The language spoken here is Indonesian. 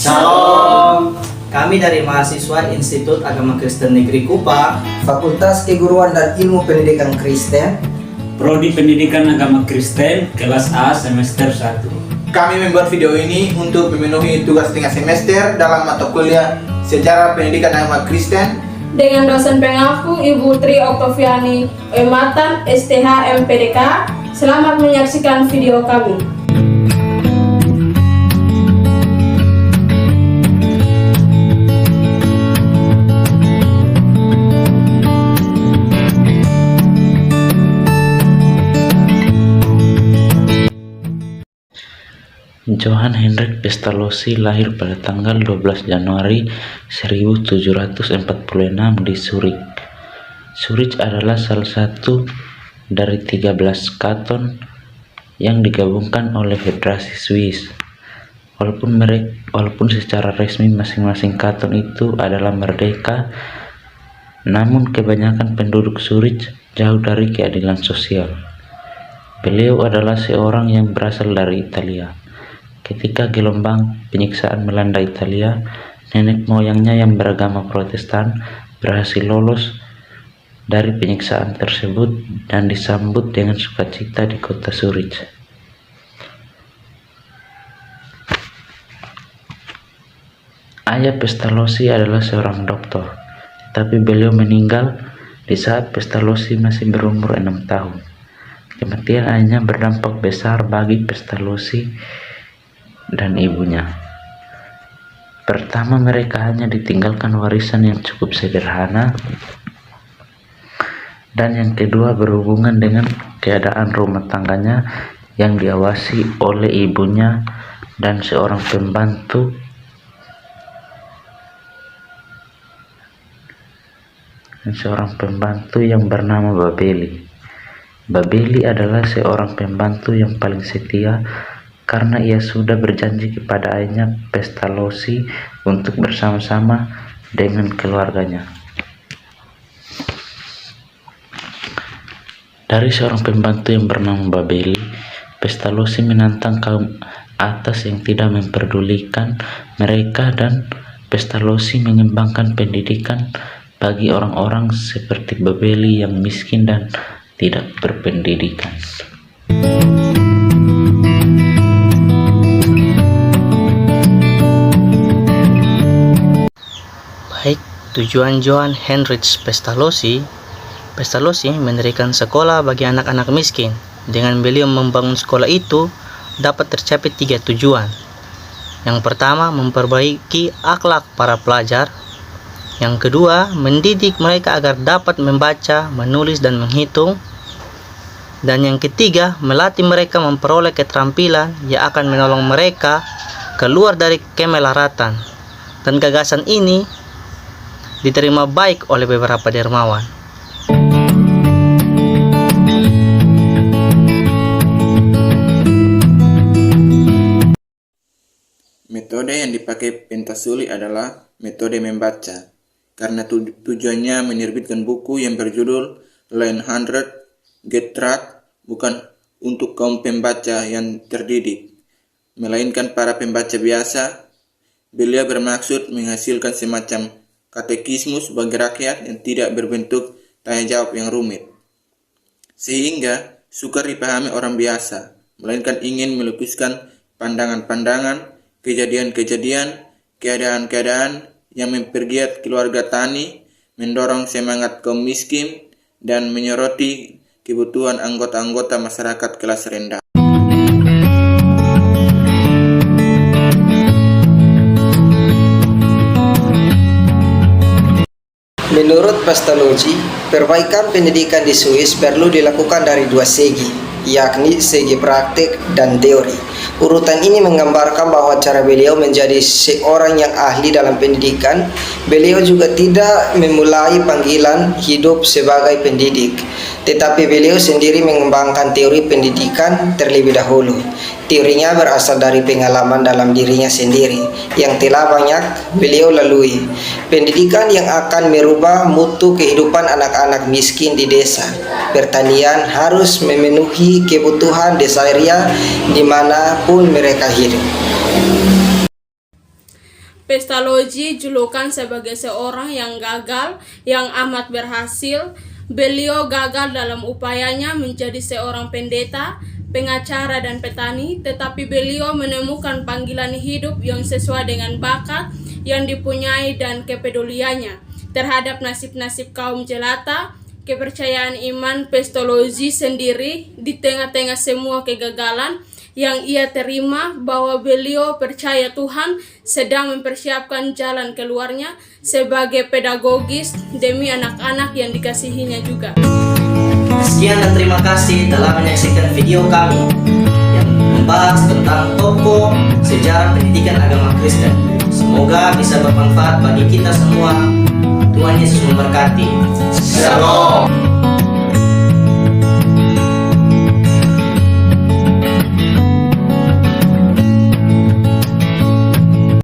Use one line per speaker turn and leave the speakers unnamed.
Shalom. Kami dari mahasiswa Institut Agama Kristen Negeri Kupang,
Fakultas Keguruan dan Ilmu Pendidikan Kristen,
Prodi Pendidikan Agama Kristen, kelas A semester 1.
Kami membuat video ini untuk memenuhi tugas tengah semester dalam mata kuliah Sejarah Pendidikan Agama Kristen
dengan dosen pengaku Ibu Tri Oktaviani Ematan STH MPDK. Selamat menyaksikan video kami.
Johann Hendrik Pestalozzi lahir pada tanggal 12 Januari 1746 di Zurich. Zurich adalah salah satu dari 13 kanton yang digabungkan oleh Federasi Swiss. Walaupun secara resmi masing-masing kanton itu adalah merdeka, namun kebanyakan penduduk Zurich jauh dari keadilan sosial. Beliau adalah seorang yang berasal dari Italia. Ketika gelombang penyiksaan melanda Italia, nenek moyangnya yang beragama Protestan berhasil lolos dari penyiksaan tersebut dan disambut dengan sukacita di kota Zurich. Ayah Pestalozzi adalah seorang dokter, tapi beliau meninggal di saat Pestalozzi masih berumur 6 tahun. Kematian ayahnya berdampak besar bagi Pestalozzi dan ibunya. Pertama, mereka hanya ditinggalkan warisan yang cukup sederhana, dan yang kedua berhubungan dengan keadaan rumah tangganya yang diawasi oleh ibunya dan seorang pembantu yang bernama Babeli. Babeli adalah seorang pembantu yang paling setia karena ia sudah berjanji kepada ayahnya Pestalozzi untuk bersama-sama dengan keluarganya. Dari seorang pembantu yang bernama Babeli, Pestalozzi menantang kaum atas yang tidak memperdulikan mereka, dan Pestalozzi mengembangkan pendidikan bagi orang-orang seperti Babeli yang miskin dan tidak berpendidikan.
tujuan Johann Heinrich Pestalozzi mendirikan sekolah bagi anak-anak miskin. Dengan beliau membangun sekolah itu dapat tercapai 3 tujuan. Yang pertama, memperbaiki akhlak para pelajar. Yang kedua, mendidik mereka agar dapat membaca, menulis, dan menghitung. Dan yang ketiga, melatih mereka memperoleh keterampilan yang akan menolong mereka keluar dari kemelaratan. Dan gagasan ini diterima baik oleh beberapa dermawan.
Metode yang dipakai Pestalozzi adalah metode membaca, karena tujuannya menerbitkan buku yang berjudul Leinhardert Getrat bukan untuk kaum pembaca yang terdidik, melainkan para pembaca biasa. Beliau bermaksud menghasilkan semacam katekismus bagi rakyat yang tidak berbentuk tanya jawab yang rumit, sehingga sukar dipahami orang biasa, melainkan ingin melukiskan pandangan-pandangan, kejadian-kejadian, keadaan-keadaan yang mempergiat keluarga tani, mendorong semangat kaum miskin, dan menyoroti kebutuhan anggota-anggota masyarakat kelas rendah.
Menurut Pestalozzi, perbaikan pendidikan di Swiss perlu dilakukan dari 2 segi, yakni segi praktik dan teori. Urutan ini menggambarkan bahwa cara beliau menjadi seorang yang ahli dalam pendidikan. Beliau juga tidak memulai panggilan hidup sebagai pendidik, tetapi beliau sendiri mengembangkan teori pendidikan terlebih dahulu. Teorinya berasal dari pengalaman dalam dirinya sendiri yang telah banyak beliau lalui. Pendidikan yang akan merubah mutu kehidupan anak-anak miskin di desa. Pertanian harus memenuhi kebutuhan dasariah dimanapun mereka hidup.
Pestalozzi julukan sebagai seorang yang gagal, yang amat berhasil. Beliau gagal dalam upayanya menjadi seorang pendeta, pengacara dan petani, tetapi beliau menemukan panggilan hidup yang sesuai dengan bakat yang dipunyai dan kepeduliannya terhadap nasib-nasib kaum jelata. Kepercayaan iman Pestalozzi sendiri di tengah-tengah semua kegagalan yang ia terima, bahwa beliau percaya Tuhan sedang mempersiapkan jalan keluarnya sebagai pedagogis demi anak-anak yang dikasihinya juga.
Sekian dan terima kasih telah menyaksikan video kami yang membahas tentang tokoh sejarah pendidikan agama Kristen. Semoga bisa bermanfaat bagi kita semua. Tuhan Yesus memberkati. Shalom.